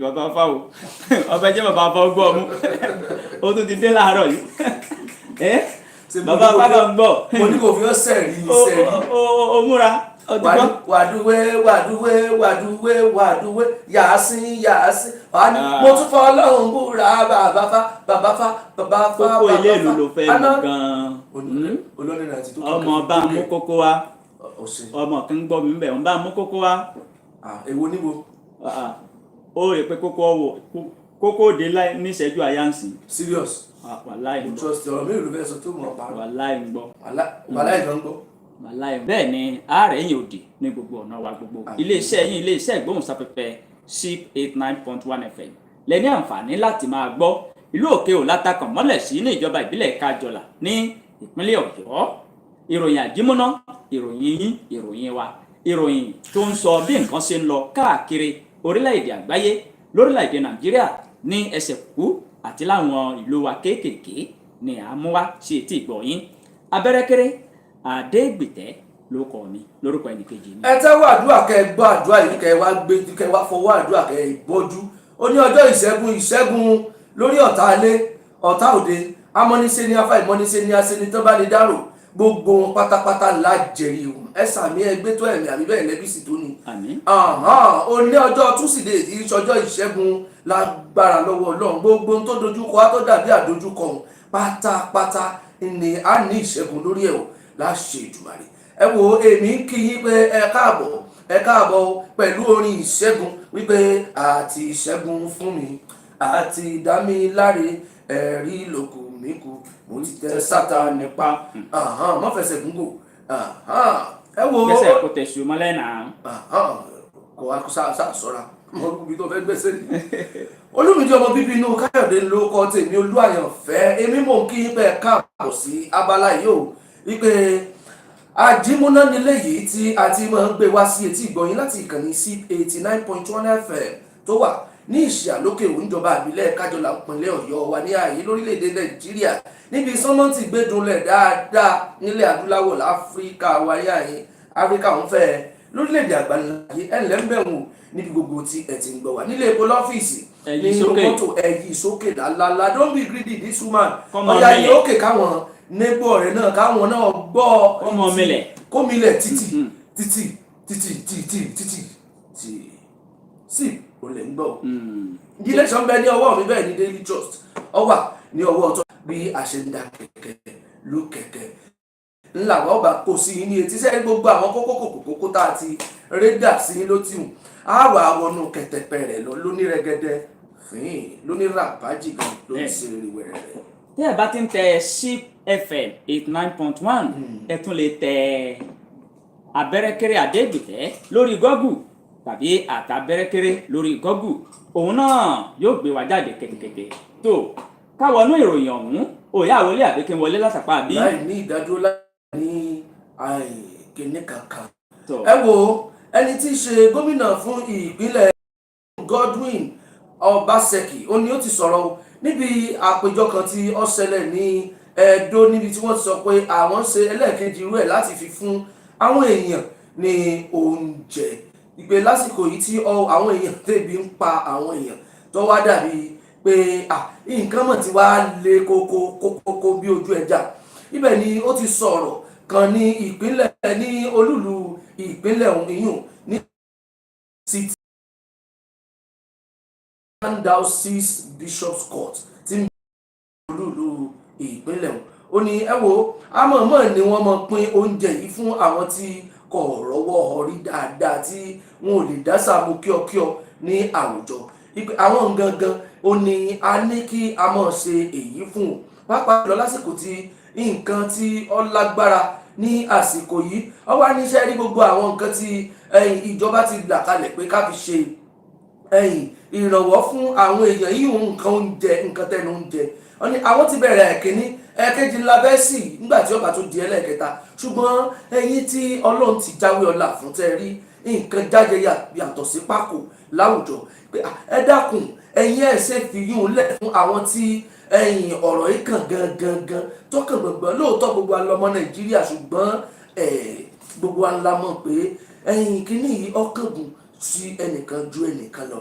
bàbá fáwọ ọbẹ̀ jẹ́ bàbá fáwọ gbọ́ ọmú ó tún ti dé láàárọ̀ yìí bàbá fáwọ ń bọ̀. mo ní kò fi ọ́ sẹ́ẹ̀rí sẹ́ẹ̀rí. ó múra ọdún. wàdúwé yàásín mo tún fọ́ ọlọ́run búra bàbá fá. kókó ilé ìlú ló fẹ́ gan-an. olórin àti tó ọmọ bá mú kókó wá ọmọ kan ń gbọ́ mi bẹ̀ ń bá mú kókó wá. èwo níbo. ó rè pé kókó òde ní ìṣẹ́jú àyànsì. serious. wàláì ń gbọ́. trust ọ̀rọ̀ mi ò lè fẹ́ sọ tó mọ̀ pa. wàláì ń gbọ́. wàláì gan gbọ́. wàláì bẹ́ẹ̀ ni ààrẹ yìí òdì ní gbogbo ọ̀nà wa gbogbo. iléeṣẹ́ yín iléeṣẹ́ ìgbóhùnsáfẹ́fẹ́ SHIP 89.1 FM lẹ́ni àǹfààní láti máa gbọ́. ìlú òkè ò látakàn mọ́lẹ̀ sí ní ìjọba ìbílẹ̀ kájọlà ní ìpínlẹ̀ ọ̀yọ́. ìròyìn àjímúná ìròyìn yín ìròyìn wa ìròyìn tó ń sọ bí nǹkan ṣe ń lọ káàkiri orílẹ̀-èdè àgbáyé lórílẹ̀-èdè nàìjíríà ní ẹsẹ̀ kú àti láwọn ìlú wa kéékèèké ni à ń mú wá sí etí ìgbọ́ yín. abẹ́rẹ́kẹ́rẹ́ Adégbìtẹ́ ló kọ mi lórúkọ ẹnìkejì mi. ẹ tẹ́wọ́ àdúrà kẹ́ ẹ gbọ́ àdúrà yìí kẹ́ ẹ wá gbé kẹ́ ẹ wá fọwọ́ àdúrà kẹ́ ẹ bọ́jú. ó ní ọjọ́ ìṣẹ́gun lórí ọ̀tá alé ọ̀tá òde amọ́nisẹ́ ní afá ìmọ́nisẹ́ ní asẹ́ni tó bá lè dárò gbogbo wọn pátápátá ńlá jẹ̀rì o ẹ sàmì ẹgbẹ́ tó ẹ̀mí àbí bẹ́ẹ̀ lẹ́bíìsì tó ní. ó ní ọjọ́ túsídẹ̀ẹ́ tí ìṣọjọ́ ìṣẹ́gun lágbára lọ́wọ́ ọlọ́run gbogbo tó dojúkọ á tó dàbí àdojúkọ pátápátá ni a ní ìṣẹ́gun lórí ẹ̀ o láṣẹ Èdùmàrè. ẹ wo èmi ń kí yín pé ẹ káàbọ̀ pẹ̀lú orin ìṣẹ́gun wípé àti ìṣẹ́gun fún mi àti ìdámiláre ẹ̀rí lóko mi kù mo ti tẹ Sátánì pa mọ́ fẹsẹ̀ gúngò ẹ wo gbèsè kò tẹ̀sùn mọ́lẹ̀ náà. kò wá sọ́ra mo rúbi tó fẹ́ gbèsè ni. Olúmídé ọmọ bíbí inú Káyọ̀dé ló kọ́ tèmi Olúàyànfẹ́ èmi mò ń kí yín pé ẹ káàbọ̀ sí abala yìí o wípé àjímúná nílé yìí tí a ti máa ń gbé wá sí etí ìgbọ̀nyín láti ìkànnì SHIP 89.1 FM tó wà ní ìṣàlókè òǹjọba ìbílẹ̀ kájọlà ìpínlẹ̀ ọ̀yọ́ wa ní ààyè lórílẹ̀‐èdè nàìjíríà níbi sọ́mọ́ǹtì gbẹ́dúnlẹ̀ dáadáa nílẹ̀ adúláwọ̀ láfíríkà wa ní ààyè áfíríkà ń fẹ́ lórílẹ̀‐èdè àgbáńláyé ẹ̀ńlẹ́ ń bẹ̀wò níbi gbogbo tí ẹ ti ń gbọ́ wá nílé epo lọ́fíìsì nínú mọ́tò ẹ̀yìn sókè lálálá don't be greedy this woman ọ̀yà yìí ókè káwọn nébọ̀ rẹ̀ náà káwọn náà gbọ́ kómilẹ̀ títì sí o lè ń gbọ́. ìdílé sọ ń bẹ ní ọwọ́ mi bẹ́ẹ̀ ní Daily Trust ọ wà ní ọwọ́ ọ̀tọ̀ bí a ṣe ń da kẹ̀kẹ́ ló kẹ̀kẹ́ ńlá wa ọba kò sí ní etí sẹ́yìn gbogbo àwọn kókó tá a ti rédà sí ló ti hùn á wà wọnú kẹtẹpẹ rẹ̀ lọ lóní rẹ́gẹ́dẹ́ fín lóní ràbájì gan lóní sèrè wẹ̀rẹ̀ rẹ̀. tí ẹ bá ti ń tẹ SHIP FM 89.1 ẹ tún lè tẹ Abẹ́rẹ́kẹ́rẹ́ Adégbìtẹ́ lórí Google tàbí àtàbẹ́rẹ́kẹ́rẹ́ lórí Google òun náà yóò gbé wa jáde kẹ̀kẹ̀kẹ̀ tó káwọnú ìròyìn ọ̀hún òyà wọlé àbíkí wọlé látàpá àbí. láì ní ìdádúró láì ní kíní kankan. ẹ wo ẹni tí í ṣe gómìnà fún ìpínlẹ̀ Godwin Obaseki ó ní ó ti sọ̀rọ̀ níbi àpéjọ kan tí ó ṣẹlẹ̀ ní Ẹdó níbi tí wọ́n ti sọ pé àwọn ṣe ẹlẹ́ẹ̀kejì irú ẹ̀ láti fi fún àwọn èèyàn ní oúnjẹ ìpè lásìkò yìí tí àwọn èèyàn tẹ̀bi ń pa àwọn èèyàn tó wá dàbí pé nǹkan mọ̀ tí wàá lé kókó bí ojú ẹja ibẹ̀ ni ó ti sọ̀rọ̀ kan ní ìpínlẹ̀ ní olúlu ìpínlẹ̀ ìyún ní City Diocese Bishop's Court tí ń bẹ olúlu ìpínlẹ̀ ó ní ẹ wo àmọ̀mọ́ ni wọ́n mọ̀ pín oúnjẹ yìí fún àwọn tí kò rọ́wọ́ ọrí dáadáa tí wọn ò lè dá sàmú kíọkíọ ní àwùjọ àwọn gangan ó ní a ní kí a mọ̀ ṣe èyí fún un pàápàá lọ lásìkò tí nǹkan tí ó lágbára ní àsìkò yìí ó wá níṣẹ́ rí gbogbo àwọn nǹkan tí ìjọba ti là kalẹ̀ pé ká fi ṣe ìrànwọ́ fún àwọn èèyàn yìí nǹkan oúnjẹ nǹkan tẹnu oúnjẹ wọ́n ní àwọn ti bẹ̀rẹ̀ ẹ̀kíní ẹ̀kejì ńlá bẹ́ẹ̀ sì nígbà tí ọba tó di ẹlẹ́ẹ̀kẹta ṣùgbọ́n ẹ̀yin tí Ọlọ́run ti jáwé ọlá fún tẹ́ rí nǹkan jáde yàtọ̀ sí pákó láwùjọ pé ẹ dákun ẹ̀yin ẹ̀ ṣe fi yún lẹ̀ fún àwọn tí ọ̀rọ̀ yìí kàn gangan tọkàn gbọ̀ngbọ̀n lóòótọ́ gbogbo alọ́mọ Nàìjíríà ṣùgbọ́n gbogbo alámọ̀ pé kíní yìí ọkàn gùn sí ẹnìkan ju ẹnìkan lọ.